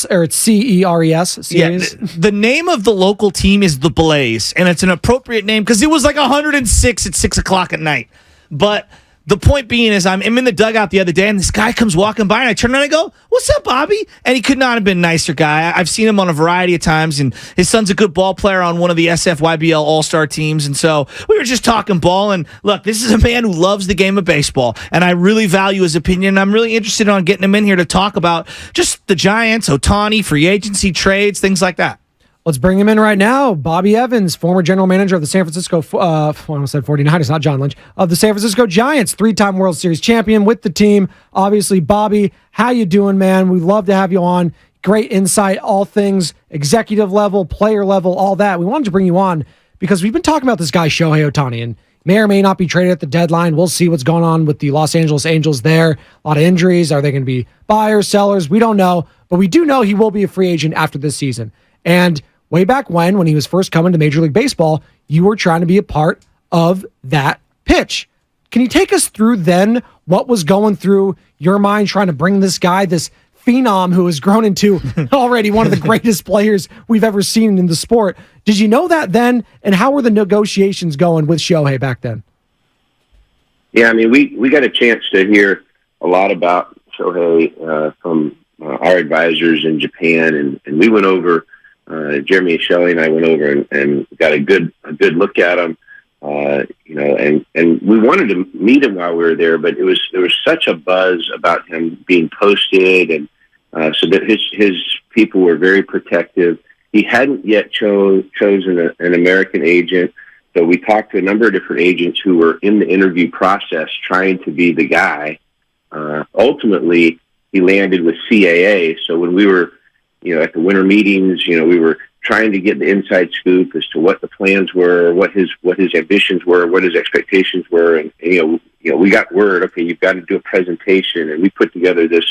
or it's CERES series. Yeah, the name of the local team is the Blaze, and it's an appropriate name because it was like 106 at 6 o'clock at night. But the point being is I'm in the dugout the other day, and this guy comes walking by, and I turn around and I go, "What's up, Bobby?" And he could not have been a nicer guy. I've seen him on a variety of times, and his son's a good ball player on one of the SFYBL All-Star teams. And so we were just talking ball, and look, this is a man who loves the game of baseball, and I really value his opinion. I'm really interested in getting him in here to talk about just the Giants, Ohtani, free agency, trades, things like that. Let's bring him in right now. Bobby Evans, former general manager of the San Francisco, I almost said 49ers, not John Lynch, of the San Francisco Giants, three-time World Series champion with the team. Obviously, Bobby, how you doing, man? We'd love to have you on. Great insight, all things executive level, player level, all that. We wanted to bring you on because we've been talking about this guy, Shohei Ohtani, and may or may not be traded at the deadline. We'll see what's going on with the Los Angeles Angels there. A lot of injuries. Are they going to be buyers, sellers? We don't know, but we do know he will be a free agent after this season. And way back when he was first coming to Major League Baseball, you were trying to be a part of that pitch. Can you take us through then what was going through your mind trying to bring this guy, this phenom who has grown into already one of the greatest players we've ever seen in the sport? Did you know that then? And how were the negotiations going with Shohei back then? Yeah, I mean, we got a chance to hear a lot about Shohei from our advisors in Japan, and we went over. Jeremy and Shelley and I went over and got a good look at him, and we wanted to meet him while we were there, but there was such a buzz about him being posted, and so that his people were very protective. He hadn't yet chosen an American agent, so we talked to a number of different agents who were in the interview process trying to be the guy. Ultimately, he landed with CAA, so when we were at the winter meetings, we were trying to get the inside scoop as to what the plans were, what his ambitions were, what his expectations were, and we got word. Okay, you've got to do a presentation, and we put together this.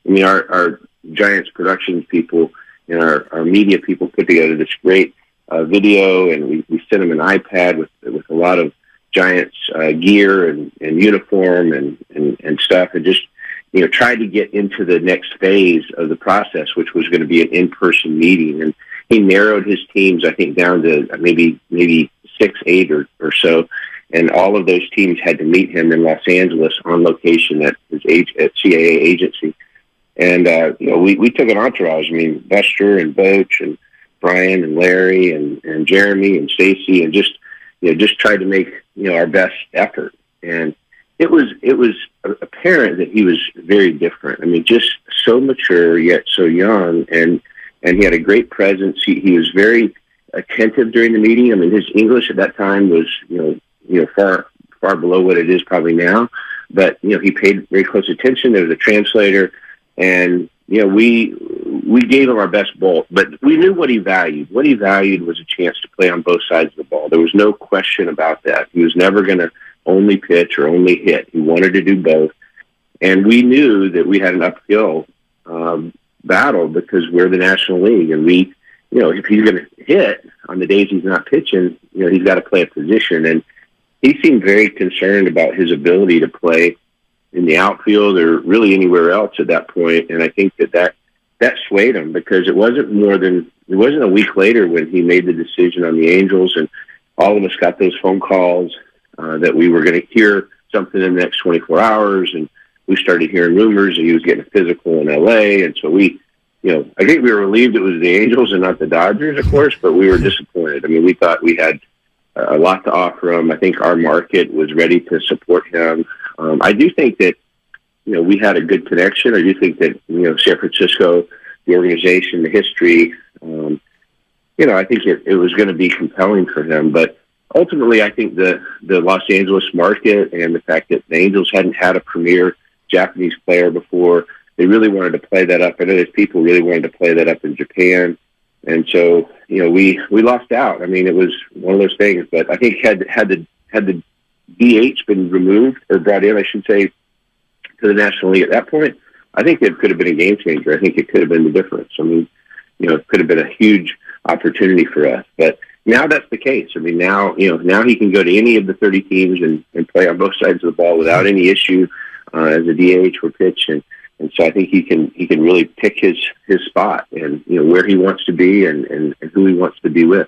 I mean, our Giants productions people and our media people put together this great video, and we sent them an iPad with a lot of Giants gear and uniform and stuff, and just tried to get into the next phase of the process, which was going to be an in-person meeting. And he narrowed his teams, I think, down to maybe 6, 8 or so. And all of those teams had to meet him in Los Angeles on location at his at CAA agency. And, we took an entourage. I mean, Buster and Boach and Brian and Larry and Jeremy and Stacy, and just tried to make, our best effort. And it was apparent that he was very different. I mean, just so mature yet so young, and he had a great presence. He was very attentive during the meeting. I mean, his English at that time was far below what it is probably now, but he paid very close attention. There was a translator, and we gave him our best ball, but we knew what he valued. What he valued was a chance to play on both sides of the ball. There was no question about that. He was never going to only pitch or only hit. He wanted to do both. And we knew that we had an uphill battle because we're the National League. And if he's going to hit on the days he's not pitching, he's got to play a position. And he seemed very concerned about his ability to play in the outfield or really anywhere else at that point. And I think that swayed him, because it wasn't a week later when he made the decision on the Angels, and all of us got those phone calls that we were going to hear something in the next 24 hours. And we started hearing rumors that he was getting a physical in LA. And so I think we were relieved it was the Angels and not the Dodgers, of course, but we were disappointed. I mean, we thought we had a lot to offer him. I think our market was ready to support him. I do think that, we had a good connection. I do think that, San Francisco, the organization, the history, I think it was going to be compelling for him. But ultimately, I think the Los Angeles market and the fact that the Angels hadn't had a premier Japanese player before, they really wanted to play that up. I know there's people really wanted to play that up in Japan. And so, we lost out. I mean, it was one of those things. But I think had the DH been removed or brought in, I should say, to the National League at that point, I think it could have been a game changer. I think it could have been the difference. I mean, it could have been a huge opportunity for us. But now that's the case. I mean, now he can go to any of the 30 teams and play on both sides of the ball without any issue as a DH or pitch. And And so I think he can really pick his spot and where he wants to be and who he wants to be with.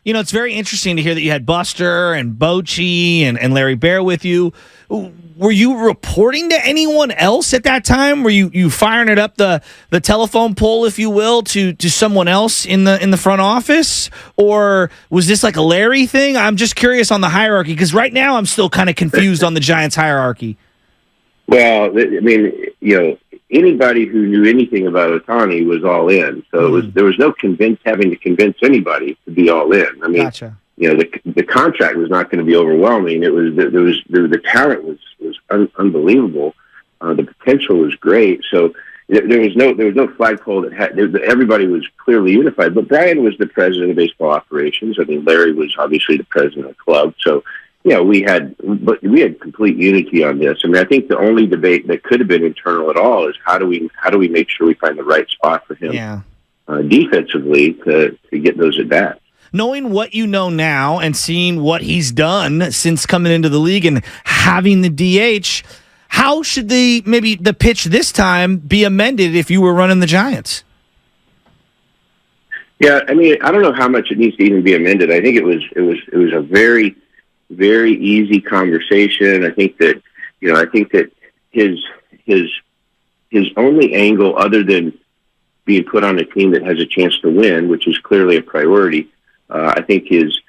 It's very interesting to hear that you had Buster and Bochy and Larry Bear with you. Were you reporting to anyone else at that time? Were you firing it up the telephone pole, if you will, to someone else in the front office? Or was this like a Larry thing? I'm just curious on the hierarchy, because right now I'm still kind of confused on the Giants hierarchy. Well, I mean, anybody who knew anything about Ohtani was all in. So there was no having to convince anybody to be all in. I mean, Gotcha. The contract was not going to be overwhelming. It was the talent was unbelievable. The potential was great. So there was no flagpole that everybody was clearly unified. But Brian was the president of baseball operations. I mean, Larry was obviously the president of the club. So we had complete unity on this. I mean, I think the only debate that could have been internal at all is how do we make sure we find the right spot for him defensively to get those at bats. Knowing what you know now and seeing what he's done since coming into the league and having the DH, how should maybe the pitch this time be amended if you were running the Giants? Yeah, I mean, I don't know how much it needs to even be amended. I think it was a very, very easy conversation. I think that his only angle, other than being put on a team that has a chance to win, which is clearly a priority, I think is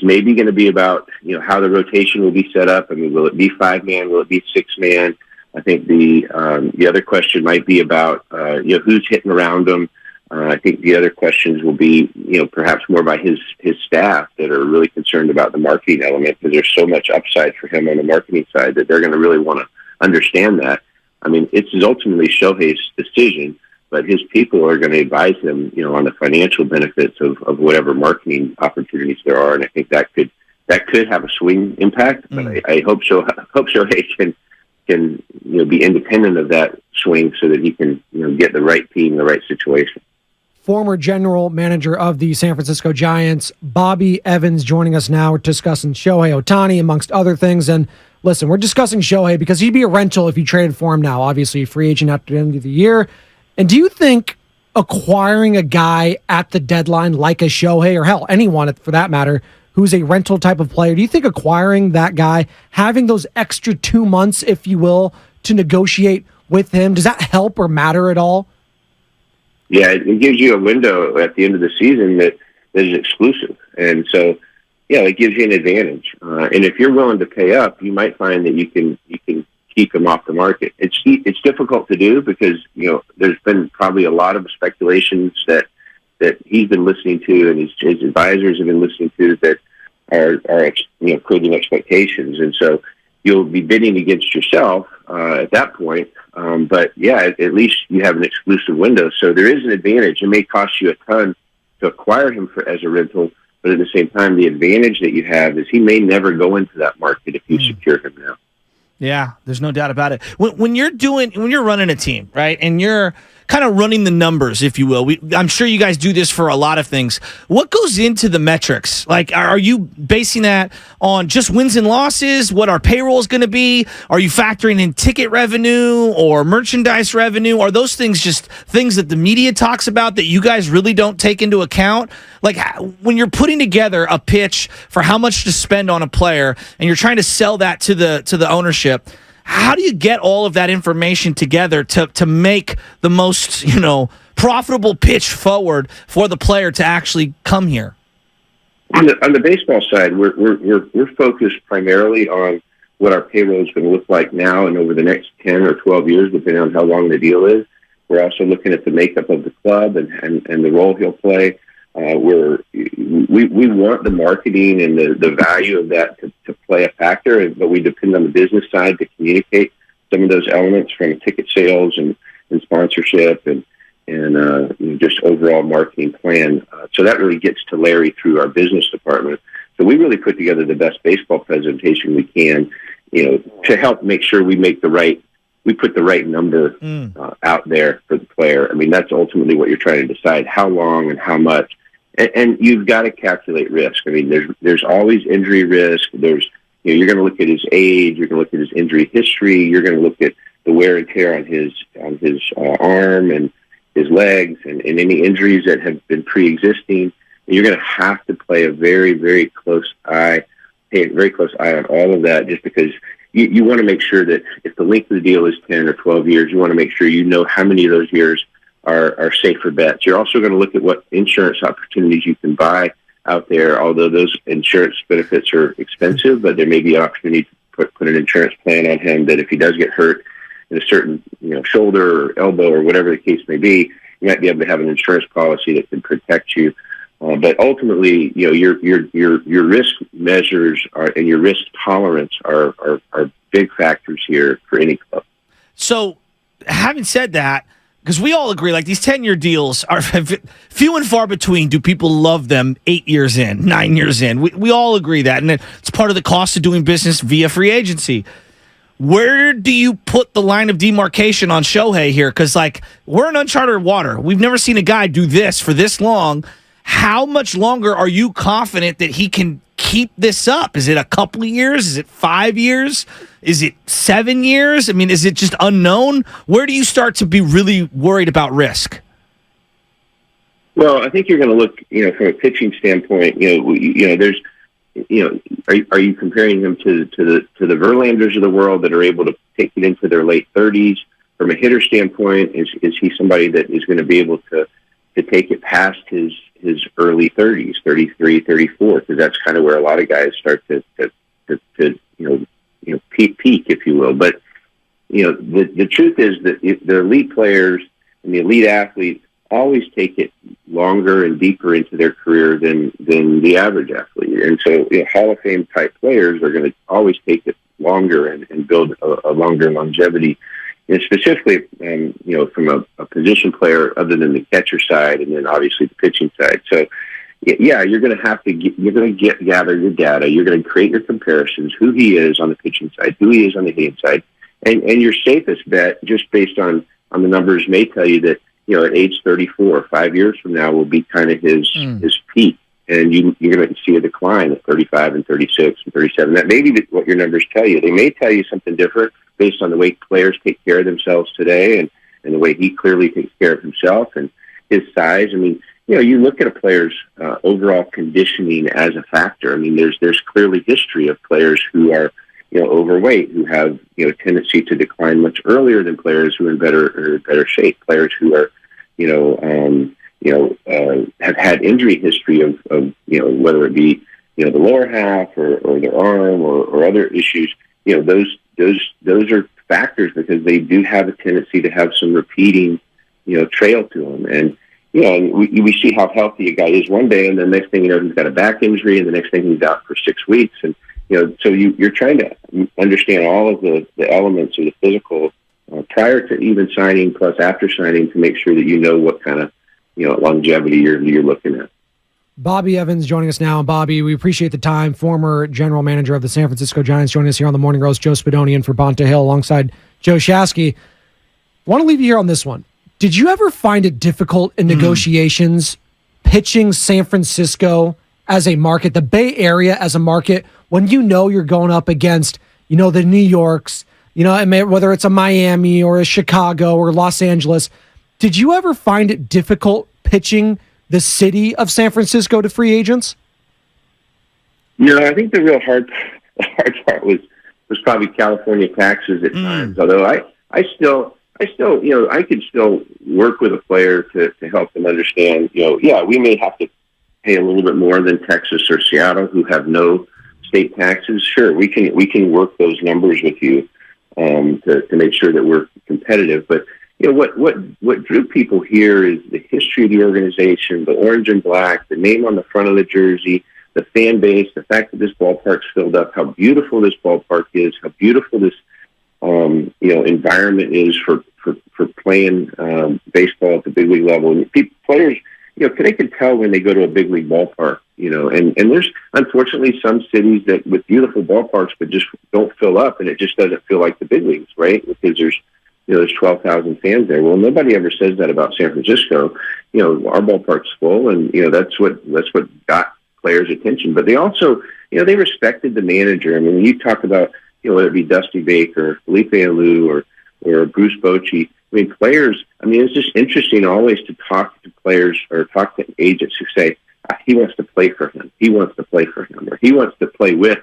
maybe going to be about how the rotation will be set up. I mean, will it be 5-man? Will it be 6-man? I think the other question might be about who's hitting around him. I think the other questions will be perhaps more by his staff that are really concerned about the marketing element, because there's so much upside for him on the marketing side that they're going to really want to understand that. I mean, it's ultimately Shohei's decision, but his people are going to advise him, on the financial benefits of whatever marketing opportunities there are, and I think that could have a swing impact. But I hope Shohei can be independent of that swing so that he can get the right team, the right situation. Former general manager of the San Francisco Giants, Bobby Evans, joining us now. We're discussing Shohei Ohtani, amongst other things. And listen, we're discussing Shohei because he'd be a rental if you traded for him now. Obviously, a free agent after the end of the year. And do you think acquiring a guy at the deadline like a Shohei, or hell, anyone for that matter, who's a rental type of player, do you think acquiring that guy, having those extra 2 months, if you will, to negotiate with him, does that help or matter at all? Yeah, it gives you a window at the end of the season that is exclusive. And so, it gives you an advantage. And if you're willing to pay up, you might find that you can keep him off the market. It's difficult to do because, there's been probably a lot of speculations that he's been listening to and his advisors have been listening to that are creating expectations. And so you'll be bidding against yourself at that point. But at least you have an exclusive window. So there is an advantage. It may cost you a ton to acquire him as a rental, but at the same time, the advantage that you have is he may never go into that market if you secure him now. Yeah, there's no doubt about it. When you're running a team, right, and you're kind of running the numbers, if you will. I'm sure you guys do this for a lot of things. What goes into the metrics? Like, are you basing that on just wins and losses? What our payroll is going to be? Are you factoring in ticket revenue or merchandise revenue? Are those things just things that the media talks about that you guys really don't take into account? Like, when you're putting together a pitch for how much to spend on a player and you're trying to sell that to the ownership, how do you get all of that information together to make the most, profitable pitch forward for the player to actually come here? On the baseball side, we're focused primarily on what our payroll is going to look like now and over the next 10 or 12 years, depending on how long the deal is. We're also looking at the makeup of the club and the role he'll play. We want the marketing and the value of that to play a factor, but we depend on the business side to communicate some of those elements from ticket sales and sponsorship and just overall marketing plan. So that really gets to Larry through our business department. So we really put together the best baseball presentation we can, to help make sure we put the right number out there for the player. I mean, that's ultimately what you're trying to decide: how long and how much. And you've got to calculate risk. I mean, there's always injury risk. You're going to look at his age. You're going to look at his injury history. You're going to look at the wear and tear on his arm and his legs and any injuries that have been pre-existing. And you're going to have to play a very, very close eye, pay a very close eye on all of that, just because you want to make sure that if the length of the deal is 10 or 12 years, you want to make sure you know how many of those years are safer bets. You're also going to look at what insurance opportunities you can buy out there, although those insurance benefits are expensive, but there may be an opportunity to put an insurance plan on him that if he does get hurt in a certain shoulder or elbow or whatever the case may be, you might be able to have an insurance policy that can protect you. But ultimately, your risk measures and your risk tolerance are big factors here for any club. So, having said that, because we all agree, like these 10-year deals are few and far between. Do people love them 8 years in, 9 years in? We all agree that, and it's part of the cost of doing business via free agency. Where do you put the line of demarcation on Shohei here? Because we're in uncharted water. We've never seen a guy do this for this long. How much longer are you confident that he can keep this up? Is it a couple of years? Is it 5 years? Is it 7 years? I mean, is it just unknown? Where do you start to be really worried about risk? Well, I think you're going to look, from a pitching standpoint. There's, are you comparing him to the Verlanders of the world that are able to take it into their late 30s? From a hitter standpoint, is he somebody that is going to be able to take it past his early 30s, 33, 34, because that's kind of where a lot of guys start to peak, if you will. But the truth is that the elite players and the elite athletes always take it longer and deeper into their career than the average athlete. And so Hall of Fame type players are going to always take it longer and build a longer longevity. And specifically, from a position player other than the catcher side, and then obviously the pitching side. So, yeah, you're going to have to gather your data. You're going to create your comparisons: who he is on the pitching side, who he is on the hitting side, and your safest bet, just based on the numbers, may tell you that at age 34, 5 years from now, will be kind of his peak, and you're going to see a decline at 35 and 36 and 37. That may be what your numbers tell you. They may tell you something different based on the way players take care of themselves today and the way he clearly takes care of himself and his size. I mean, you look at a player's overall conditioning as a factor. I mean, there's clearly history of players who are, overweight, who have, tendency to decline much earlier than players who are in better shape, players who are, have had injury history of whether it be, the lower half or their arm or other issues. Those are factors because they do have a tendency to have some repeating, trail to them. And, we see how healthy a guy is one day, and the next thing you know, he's got a back injury, and the next thing he's out for 6 weeks. And, so you're trying to understand all of the elements of the physical prior to even signing, plus after signing, to make sure that you know what kind of, longevity you're looking at. Bobby Evans joining us now. Bobby, we appreciate the time. Former general manager of the San Francisco Giants joining us here on the Morning Roast. Joe Spadoni for Bonta Hill alongside Joe Shasky. Want to leave you here on this one. Did you ever find it difficult in negotiations pitching San Francisco as a market, the Bay Area as a market, when you're going up against, the New Yorks, whether it's a Miami or a Chicago or Los Angeles? Did you ever find it difficult pitching the city of San Francisco to free agents? I think the real hard part was probably California taxes at times. Although I still, I could still work with a player to help them understand, we may have to pay a little bit more than Texas or Seattle, who have no state taxes. Sure, we can work those numbers with you to make sure that we're competitive. But what drew people here is the history of the organization, the orange and black, the name on the front of the jersey, the fan base, the fact that this ballpark's filled up, how beautiful this ballpark is, how beautiful this environment is for playing baseball at the big league level. And players, they can tell when they go to a big league ballpark. And there's unfortunately some cities that with beautiful ballparks but just don't fill up, and it just doesn't feel like the big leagues, right? Because there's 12,000 fans there. Well, nobody ever says that about San Francisco. Our ballpark's full, and that's what got players' attention. But they also, they respected the manager. I mean, when you talk about, whether it be Dusty Baker, Felipe Alou, or or Bruce Bochy. I mean, players, I mean, it's just interesting always to talk to players or talk to agents who say, he wants to play for him. He wants to play for him. Or he wants to play with,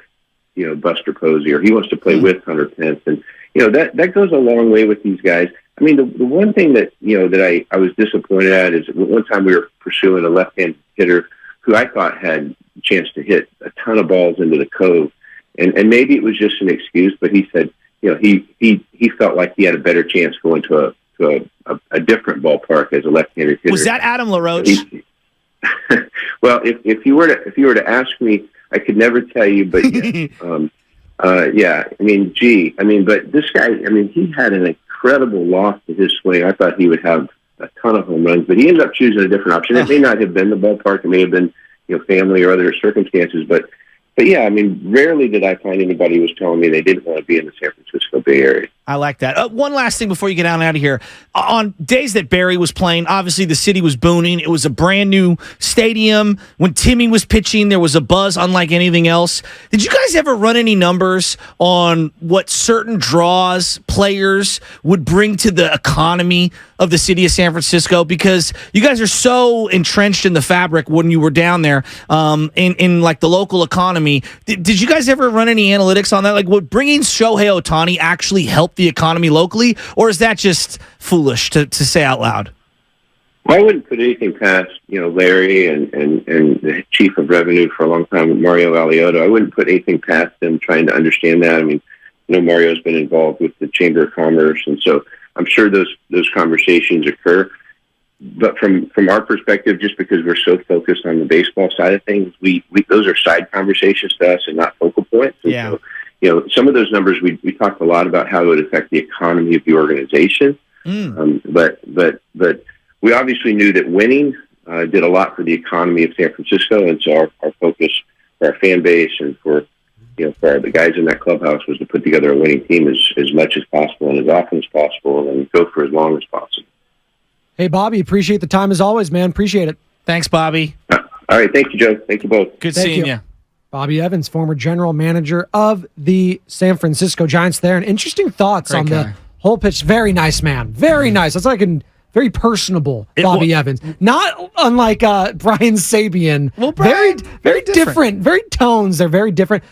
Buster Posey, or he wants to play with Hunter Pence. And, that goes a long way with these guys. I mean, the one thing that, that I was disappointed at is one time we were pursuing a left-handed hitter who I thought had a chance to hit a ton of balls into the cove. And maybe it was just an excuse, but he said, he felt like he had a better chance going to a different ballpark as a left-handed hitter. Was that Adam LaRoche? Well, if you were to ask me, I could never tell you, but yeah. But this guy, he had an incredible loft to his swing. I thought he would have a ton of home runs, but he ended up choosing a different option. It may not have been the ballpark. It may have been, family or other circumstances, but yeah, rarely did I find anybody who was telling me they didn't want to be in the San Francisco Bay Area. I like that. One last thing before you get out of here. On days that Barry was playing, obviously the city was booming. It was a brand new stadium. When Timmy was pitching, there was a buzz unlike anything else. Did you guys ever run any numbers on what certain draws players would bring to the economy of the city of San Francisco? Because you guys are so entrenched in the fabric when you were down there in like the local economy. Did you guys ever run any analytics on that? Like, would bringing Shohei Ohtani actually help the economy locally, or is that just foolish to say out loud? Well, I wouldn't put anything past, Larry and the chief of revenue for a long time, Mario Alioto. I wouldn't put anything past them trying to understand that. Mario's been involved with the Chamber of Commerce, and so I'm sure those conversations occur. But from our perspective, just because we're so focused on the baseball side of things, we those are side conversations to us and not focal points. And yeah. So, some of those numbers, we talked a lot about how it would affect the economy of the organization. But we obviously knew that winning did a lot for the economy of San Francisco. And so our focus for our fan base and for the guys in that clubhouse was to put together a winning team as much as possible and as often as possible and go for as long as possible. Hey, Bobby, appreciate the time as always, man. Appreciate it. Thanks, Bobby. All right. Thank you, Joe. Thank you both. Good Thank seeing you. you. Bobby Evans, former general manager of the San Francisco Giants there. And interesting thoughts Great on guy. the whole pitch. Very nice, man. Very nice. That's like very personable Bobby Evans. Not unlike Brian Sabian. Well, Brian, very different. Very tones. They're very different.